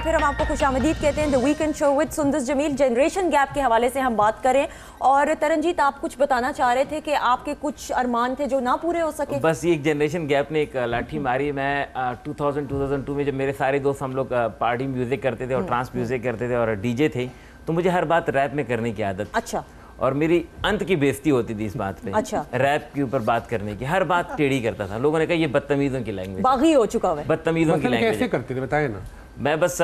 फिर हम आपको खुशामदीद कहते हैं the weekend show with Sundas Jameel. Generation gap के हवाले से हम बात करें और तरनजीत आप कुछ बताना चाह रहे थे कि आपके कुछ अरमान थे जो ना पूरे हो सके। बस ये एक जनरेशन गैप ने एक लाठी मारी। मैं 2002 में जब मेरे सारे दोस्त हम लोग पार्टी म्यूजिक करते थे और ट्रांस म्यूजिक करते थे और डीजे थे, तो मुझे हर बात रैप में करने की आदत। अच्छा। और मेरी अंत की बेइज्जती होती थी इस बात पे। अच्छा। रैप के ऊपर बात करने की, हर बात टेढ़ी करता था। लोगों ने कहा ये बदतमीजों की लैंग्वेज, बागी हो चुका है, बदतमीजों की लैंग्वेज। कैसे करते थे बताए ना। मैं बस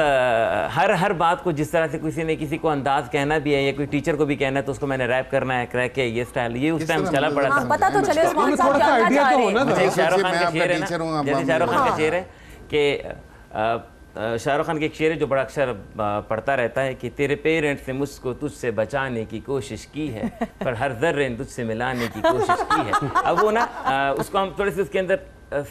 हर बात को जिस तरह से किसी ने किसी को अंदाज कहना भी है या कोई टीचर को भी कहना है तो उसको मैंने रैप करना है, क्रैक है, ये स्टाइल, ये उस टाइम चला पड़ा था। पता तो चले उस्मान साहब थोड़ा सा आइडिया तो होना था। शाहरुख खान का शेर है ना, जैसे शाहरुख खान का शेर है कि शाहरुख खान के एक शेर है जो बड़ा अक्सर पढ़ता रहता है कि तेरे पेरेंट्स ने मुझको तुझसे बचाने की कोशिश की है पर हर जर्रे ने तुझसे मिलाने की कोशिश की है। अब वो ना उसको हम थोड़े से उसके अंदर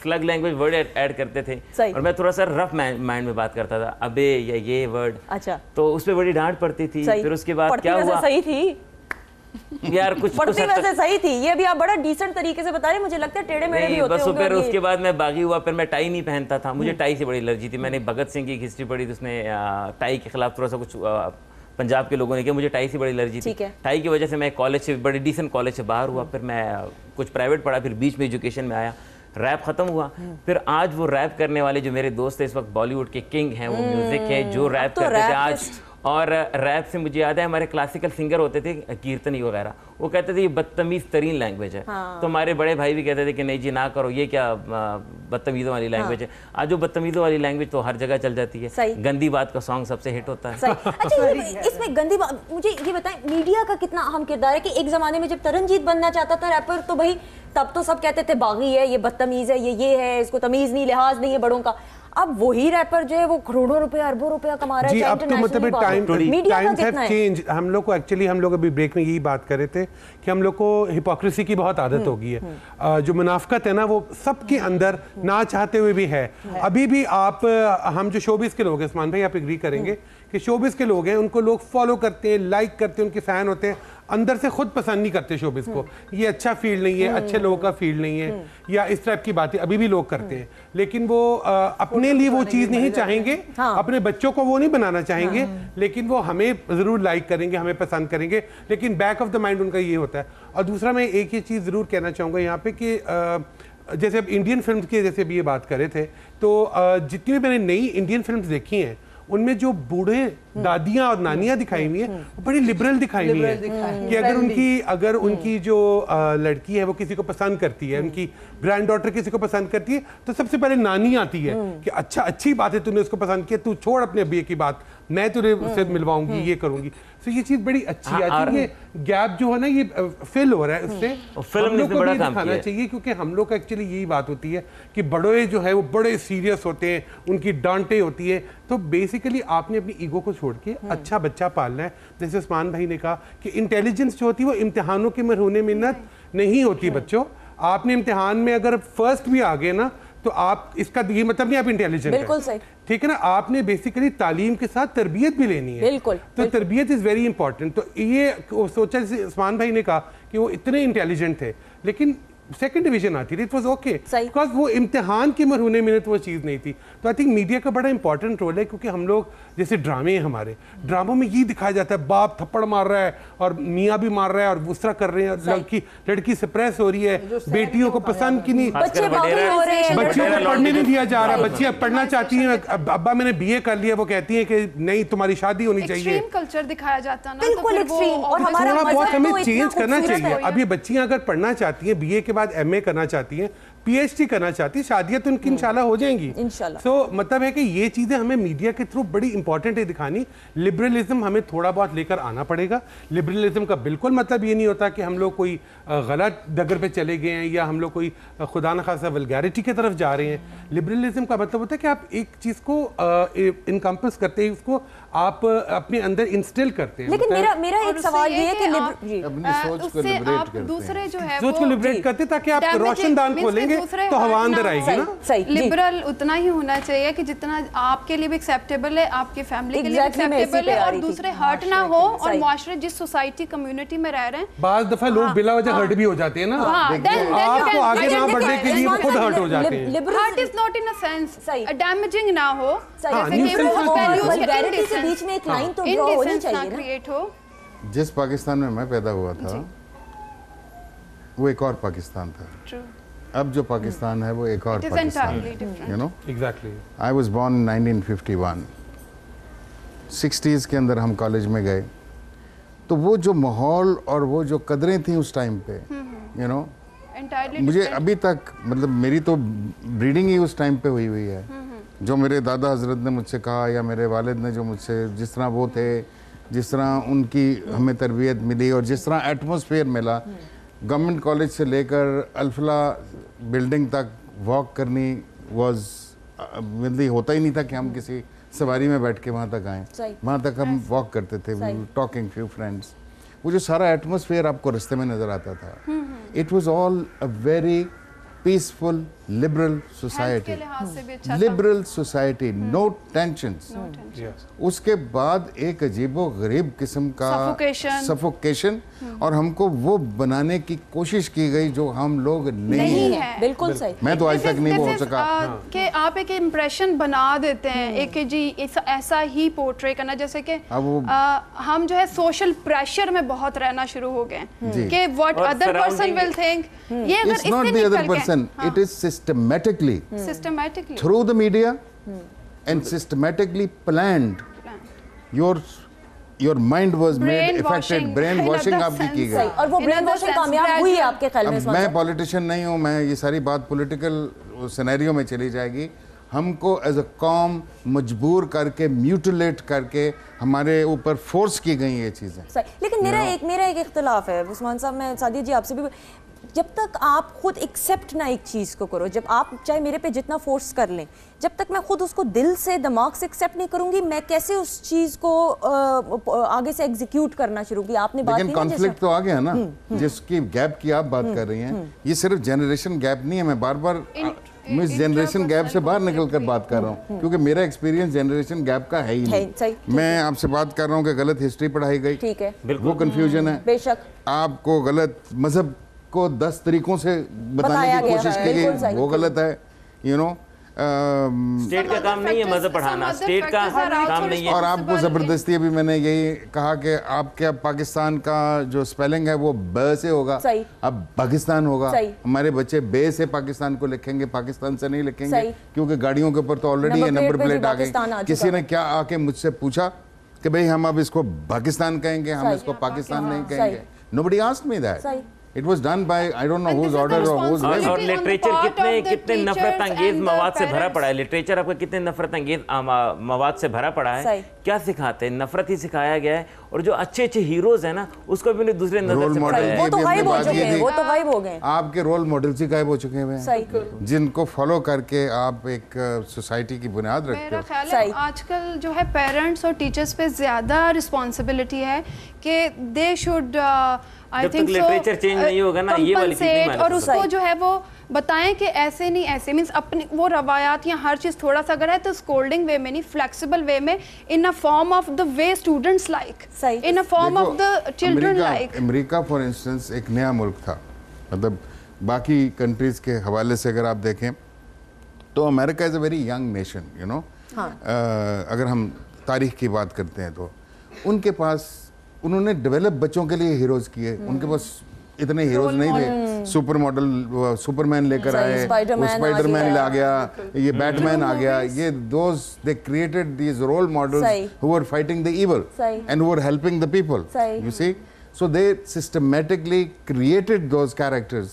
स्लग लैंग्वेज वर्ड ऐड करते थे और मैं थोड़ा सा रफ माइंड में बात करता था, अबे या ये वर्ड। अच्छा। तो उस पर बड़ी डांट पड़ती थी। फिर उसके बाद क्या हुआ, सही थी यार कुछ पढ़ती वैसे सही थी। ये भी आप बड़ा डिसेंट तरीके से बता रहे हैं, मुझे लगता है टेढ़े मेढ़े भी होते होंगे। फिर उसके बाद मैं बागी हुआ, फिर मैं टाई नहीं पहनता था। मुझे टाई से बड़ी एलर्जी थी। मैंने भगत सिंह की हिस्ट्री पढ़ी तो उसने टाई के खिलाफ थोड़ा सा कुछ पंजाब के लोगों ने किया। मुझे टाई से बड़ी एलर्जी थी। टाई की वजह से मैं कॉलेज से, बड़े डिसेंट कॉलेज से बाहर हुआ। फिर मैं कुछ प्राइवेट पढ़ा, फिर बीच में एजुकेशन में आया, रैप खत्म हुआ। फिर आज वो रैप करने वाले जो मेरे दोस्त है इस वक्त बॉलीवुड के किंग हैं, वो म्यूजिक है जो रैप करते थे आज। और रैप से मुझे याद है हमारे क्लासिकल सिंगर होते थे कीर्तनी वगैरह, वो कहते थे ये बदतमीज तरीन लैंग्वेज है। तो हमारे बड़े भाई भी कहते थे कि नहीं जी ना करो, ये क्या बदतमीजों वाली लैंग्वेज है। आज वो बदतमीजों वाली लैंग्वेज तो हर जगह चल जाती है। गंदी बात का सॉन्ग सबसे हिट होता है। अच्छा, इसमें गंदी बात, मुझे ये बताएं मीडिया का कितना अहम किरदार है कि एक जमाने में जब तरनजीत बनना चाहता था रैपर तो भाई तब तो सब कहते थे बागी है, ये बदतमीज है, ये है, इसको तमीज नहीं, लिहाज नहीं है बड़ों का। अब वही रैपर जो है वो करोड़ों रुपए अरबों रुपया कमा रहा है। जी, अब तो मतलब टाइम्स हैव चेंज। हम लोग को एक्चुअली, हम लोग अभी ब्रेक में यही बात कर रहे थे कि हम लोग को हिपोक्रेसी की बहुत आदत हो गई है। जो मुनाफकत है ना वो सबके अंदर ना चाहते हुए भी है। अभी भी आप, हम जो शोबिस के लोग हैं, उस्मान भाई आप एग्री करेंगे कि शोबिस के लोग हैं, उनको लोग फॉलो करते हैं, लाइक करते हैं, उनके फैन होते हैं, अंदर से खुद पसंद नहीं करते शोबिस को। ये अच्छा फील्ड नहीं है, अच्छे लोगों का फील्ड नहीं है, या इस टाइप की बातें अभी भी लोग करते हैं। लेकिन वो अपने लिए वो चीज़ नहीं चाहेंगे, अपने बच्चों को वो नहीं बनाना चाहेंगे, लेकिन वो हमें ज़रूर लाइक करेंगे, हमें पसंद करेंगे, लेकिन बैक ऑफ द माइंड उनका ये होता है। और दूसरा मैं एक ही चीज़ ज़रूर कहना चाहूँगा यहाँ पे कि जैसे अब इंडियन फिल्म की जैसे भी ये बात कर रहे थे, तो जितनी भी मैंने नई इंडियन फिल्म देखी हैं उनमें जो बूढ़े दादियां और नानियां दिखाई हुई हैं वो बड़ी लिबरल दिखाई हुई है कि अगर उनकी जो लड़की है वो किसी को पसंद करती है, उनकी ग्रैंड डॉटर किसी को पसंद करती है, तो सबसे पहले नानी आती है कि अच्छा, अच्छी बात है तूने उसको पसंद किया, तू छोड़ अपने अब्बे की बात, मैं तुझे उससे मिलवाऊंगी, ये करूंगी। तो ये चीज बड़ी अच्छी है। ये गैप जो है ना ये फिल हो रहा है, उससे हम लोग को भी दिखाना चाहिए, क्योंकि हम लोग का एक्चुअली यही बात होती है कि बड़े जो है वो बड़े सीरियस होते हैं, उनकी डांटे होती है। तो बेसिकली आपने अपनी ईगो को छोड़ के अच्छा बच्चा पालना है। जैसे उस्मान भाई ने कहा कि इंटेलिजेंस जो होती है वो इम्तिहानों के मरहूने मिन्नत नहीं होती बच्चों। आपने इम्तिहान में अगर फर्स्ट भी आ गए ना तो आप, इसका ये मतलब नहीं आप इंटेलिजेंट बिल्कुल सही, ठीक है ना। आपने बेसिकली तालीम के साथ तरबियत भी लेनी है। बिल्कुल। तो तरबियत इज़ वेरी इंपॉर्टेंट। तो ये सोचा, जैसे उस्मान भाई ने कहा कि वो इतने इंटेलिजेंट थे लेकिन सेकंड डिवीजन आती थी, इट वाज ओके, बिकॉज वो इम्तिहान के मरहूने मिनट वो चीज़ नहीं थी। तो आई थिंक मीडिया का बड़ा इंपॉर्टेंट रोल है, क्योंकि हम लोग जैसे ड्रामे हैं, हमारे ड्रामों में ये दिखाया जाता है बाप थप्पड़ मार रहा है और मियाँ भी मार रहा है और दूसरा कर रहे हैं, लड़की सप्रेस हो रही है, बेटियों को पसंद की नहीं, बच्चियों को पढ़ने नहीं दिया जा रहा, बच्चियाँ पढ़ना चाहती हैं, अब्बा मैंने BA कर लिया, वो कहती हैं कि नहीं तुम्हारी शादी होनी चाहिए। कल्चर दिखाया जाता है ना, बिल्कुल एक्सट्रीम। और हमारा थोड़ा बहुत हमें चेंज करना चाहिए। अब ये बच्चियाँ अगर पढ़ना चाहती हैं, BA के बाद MA करना चाहती हैं, PhD करना चाहती है, शादियां तो उनकी इंशाल्लाह हो जाएंगी इंशाल्लाह। तो मतलब है कि ये चीजें हमें मीडिया के थ्रू बड़ी इंपॉर्टेंट है दिखानी। लिबरलिज्म हमें थोड़ा बहुत लेकर आना पड़ेगा। लिबरलिज्म का बिल्कुल मतलब ये नहीं होता कि हम लोग कोई गलत डगर पे चले गए हैं या हम लोग कोई खुदा न खासा वल्गैरिटी की तरफ जा रहे हैं। लिबरलिज्म का मतलब होता है कि आप एक चीज को इनकम्पस करते हैं, उसको आप अपने अंदर इंस्टिल करते हैं। लेकिन मेरा एक सवाल ये है कि उससे आप दूसरे जो है सोच को लिबरेट करते हैं ताकि आप रोशनदान खोलेंगे करेंगे तो हवा अंदर आएगी ना। लिबरल उतना ही होना चाहिए कि जितना आपके लिए भी एक्सेप्टेबल है, आपकी फैमिली के लिए एक्सेप्टेबल है, और दूसरे हर्ट ना हो, और मुआशरे जिस सोसाइटी कम्युनिटी में रह रहे हैं बाज़ दफा लोग बिला वजह हर्ट भी हो जाते हैं ना, आपको आगे ना बढ़ने के लिए खुद हर्ट हो जाते हैं। Hurt is not in a sense damaging ना हो, वल्गैरिटी के बीच में एक लाइन तो ड्रॉ होनी चाहिए ना। क्रिएट हो। जिस पाकिस्तान में मैं पैदा हुआ था वो एक और पाकिस्तान था, अब जो पाकिस्तान है वो एक और पाकिस्तान है, you know. Exactly. I was born in 1951। 60s के अंदर हम कॉलेज में गए, तो वो जो माहौल और वो जो कदरें थी उस टाइम पे, यू नो, मुझे अभी तक, मतलब मेरी तो ब्रीडिंग ही उस टाइम पे हुई हुई है। जो मेरे दादा हजरत ने मुझसे कहा या मेरे वालिद ने जो मुझसे, जिस तरह वो थे, जिस तरह उनकी हमें तरबियत मिली और जिस तरह एटमॉस्फेयर मिला, गवर्नमेंट कॉलेज से लेकर अल्फला बिल्डिंग तक वॉक करनी वाज मतलब होता ही नहीं था कि हम किसी सवारी में बैठ के वहाँ तक आएँ। वहाँ तक हम वॉक करते थे, टॉकिंग फ्यू फ्रेंड्स। वो जो सारा एटमॉस्फेयर आपको रास्ते में नज़र आता था, it was all a very peaceful liberal society, liberal society, no tensions. उसके बाद एक अजीबो गरीब किस्म का सफोकेशन, और हमको वो बनाने की कोशिश की गई जो हम लोग नहीं है। बिल्कुल सही। मैं तो आज तक नहीं वो हो सका कि आप एक इम्प्रेशन बना देते हैं, एक जी ऐसा ही पोर्ट्रे करना, जैसे कि हम जो है सोशल प्रेशर में बहुत रहना शुरू हो गए कि what other person will think. ये अगर it's not the other person, it is systematically through the media and systematically planned. Your mind was made affected, brainwashing आपकी की गई, और वो brainwashing कामयाब हुई आपके ख्याल में? मैं पॉलिटिशियन नहीं हूँ, मैं ये सारी बात पॉलिटिकल सिनेरियो में चली जाएगी। हमको एज अ कॉम मजबूर करके, म्यूटिलेट करके हमारे ऊपर फोर्स की गई ये चीज़ें। लेकिन मेरा एक इख्तिलाफ है उस्मान साहब, मैं सादिया जी आपसे भी, जब तक आप खुद एक्सेप्ट ना एक चीज़ को करो, जब आप चाहे मेरे पे जितना फोर्स कर लें, जब तक मैं खुद उसको दिल से, दिमाग से एक्सेप्ट नहीं करूंगी, मैं कैसे उस चीज़ को आगे से एग्जीक्यूट करना शुरू की? आपने बात लेकिन कॉन्फ्लिक्ट तो आ गया ना, जिसकी गैप की आप बात कर रही हैं, ये सिर्फ जनरेशन गैप नहीं है। मैं बार बार मैं इस जनरेशन गैप से बाहर निकल कर बात कर रहा हूँ, क्योंकि मेरा एक्सपीरियंस जनरेशन गैप का है ही नहीं। मैं आपसे बात कर रहा हूँ कि गलत हिस्ट्री पढ़ाई गई, ठीक है, वो कंफ्यूजन है। बेशक आपको गलत मजहब को 10 तरीकों से बताने की कोशिश की गई, वो गलत है, यू नो। स्टेट का काम नहीं है मजहब पढ़ाना, स्टेट का काम नहीं है। और आपको जबरदस्ती, अभी मैंने यही कहा कि आपके पाकिस्तान का जो स्पेलिंग है वो ब से होगा, अब पाकिस्तान होगा। हमारे बच्चे बे से पाकिस्तान को लिखेंगे, पाकिस्तान से नहीं लिखेंगे, क्योंकि गाड़ियों के ऊपर तो ऑलरेडी ये नंबर प्लेट आ गई। किसी ने क्या आके मुझसे पूछा कि भाई हम अब इसको पाकिस्तान कहेंगे, हम इसको पाकिस्तान नहीं कहेंगे। Nobody asked me that. It was done by I don't know whose order or whose will. और लिटरेचर कितने नफरत अंगेज मवाद से भरा पड़ा है। लिटरेचर आपका कितने नफरत अंगेज मवाद से भरा पड़ा है। क्या सिखाते हैं? नफरत ही सिखाया गया है। और जो अच्छे अच्छे हीरोज हैं ना, उसको भी दूसरे नजर से पढ़ाया है। वो तो गायब हो चुके हैं, वो तो गायब हो गए। आपके रोल मॉडल्स ही गायब हो चुके हैं, जिनको फॉलो करके आप एक सोसाइटी की बुनियाद रखते हो। मेरा ख्याल है आजकल जो है पेरेंट्स और टीचर्स पे ज्यादा रिस्पॉन्सिबिलिटी है कि दे शुड जब तक लिटरेचर चेंज नहीं होगा ना, ये वाली चीज नहीं, और उसको जो है वो बताएं कि ऐसे नहीं ऐसे, मींस अपनी वो रवायात या हर चीज थोड़ा सा अगर है तो स्कोल्डिंग वे में नहीं, फ्लेक्सिबल वे में, in a form of the way students like, in a form of the children like. America for instance एक नया मुल्क था, मतलब बाकी कंट्रीज के हवाले से अगर आप देखें तो America is a very young nation, you know. अगर हम तारीख की बात करते हैं तो उनके पास, उन्होंने डेवलप बच्चों के लिए हीरोज किए, उनके पास इतने हीरोज नहीं थे। सुपर मॉडल सुपरमैन लेकर आए, वो स्पाइडरमैन आ गया, ये बैटमैन आ गया, ये those they created these role models who were fighting the evil and who were helping the people, you see. So they systematically created those characters,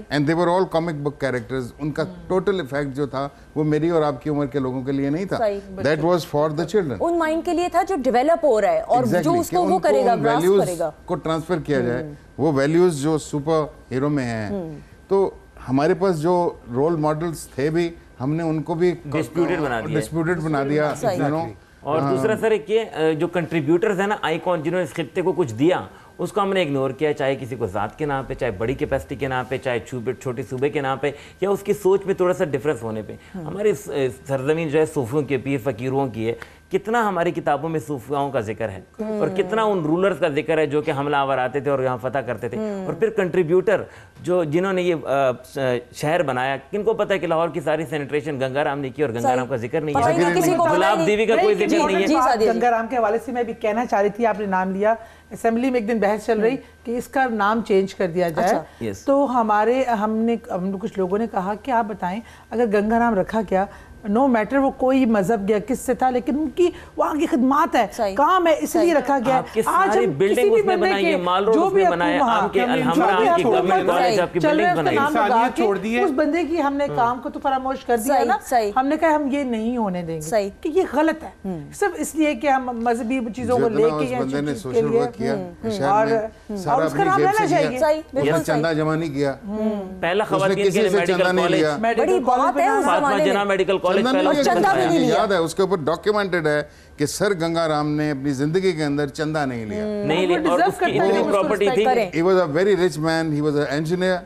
and they were all comic book characters. उनका total effect जो था वो मेरी और आपकी उम्र के लोगों के लिए नहीं था. That was for the children. उन माइंड के लिए था जो डेवलप हो रहा है और जो उसको वो करेगा, ग्रास्प करेगा. को ट्रांसफर किया जाए, वो वैल्यूज जो सुपर हीरो में हैं. तो हमारे पास जो रोल मॉडल्स थे भी, हमने उनको भी डिस्प्यूटेड बना दिया, you know. और दूसरा सर एक ये जो कंट्रीब्यूटर्स है ना, आइकॉन जिन्होंने इस खित्ते को कुछ दिया, उसको हमने इग्नोर किया, चाहे किसी को ज़ात के नाम पे, चाहे बड़ी कैपेसिटी के नाम पे, चाहे छोटे सूबे के नाम पे, या उसकी सोच में थोड़ा सा डिफरेंस होने पे। हमारी सरजमीन जो है सूफियों के, पीर फकीरों की है। कितना हमारी किताबों में सूफियाओं का जिक्र है और कितना उन रूलर्स का जिक्र है जो कि हमलावर आते थे और यहाँ फतह करते थे। और फिर कंट्रीब्यूटर जिन्होंने ये शहर बनाया, किनको पता है कि लाहौर की सारी सैनिटेशन गंगाराम ने की और गंगाराम का जिक्र नहीं है, गुलाब देवी का कोई जिक्र नहीं है। गंगाराम के हवाले से मैं भी कहना चाह रही थी, आपने नाम लिया, असेंबली में एक दिन बहस चल रही कि इसका नाम चेंज कर दिया जाए। तो हमने कुछ लोगों ने कहा कि आप बताएं, अगर गंगाराम रखा गया, नो मैटर वो कोई मजहब गया किससे था, लेकिन उनकी वहाँ की खिदमत है, काम है, इसलिए रखा गया। आज हम किसी भी बंदे के जो भी उस बंदे की हमने काम को तो फरामोश कर दिया ना, हमने कहा हम ये नहीं होने देंगे कि ये गलत है, सिर्फ इसलिए कि हम मजहबी चीजों को लेके और उसका नाम रहना चाहिए। चंदा जमा नहीं किया, पहला खवातीन के लिए मेडिकल कॉलेज, फातिमा जना मेडिकल कॉलेज, याद है, उसके ऊपर डॉक्यूमेंटेड है कि सर गंगाराम ने अपनी जिंदगी के अंदर चंदा नहीं लिया और उसकी इतनी प्रॉपर्टी थी। He was a very rich man, he was an engineer,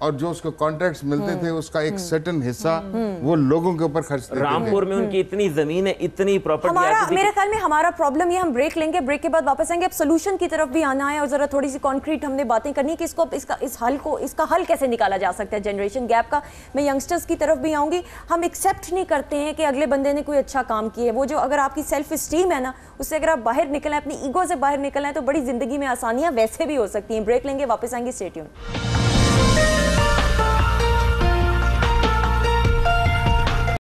और जो उसको कॉन्ट्रैक्ट्स मिलते थे उसका एक सर्टेन हिस्सा वो लोगों के ऊपर खर्च करते थे। रामपुर में उनकी इतनी जमीन है, इतनी प्रॉपर्टी। मेरे ख्याल में हमारा प्रॉब्लम ये, हम ब्रेक लेंगे, ब्रेक के बाद वापस आएंगे। अब सोल्यूशन की तरफ भी आना है और जरा थोड़ी सी कॉन्क्रीट हमने बातें करनी है कि इसका हल कैसे निकाला जा सकता है जनरेशन गैप का। मैं यंगस्टर्स की तरफ भी आऊंगी। हम एक्सेप्ट नहीं करते हैं कि अगले बंदे ने कोई अच्छा काम किया है। वो जो अगर आपकी सेल्फ स्टीम है ना, उससे अगर आप बाहर निकलें, अपनी ईगो से बाहर निकलें, तो बड़ी जिंदगी में आसानियां वैसे भी हो सकती हैं। ब्रेक लेंगे, वापस आएंगे, स्टे ट्यून्ड।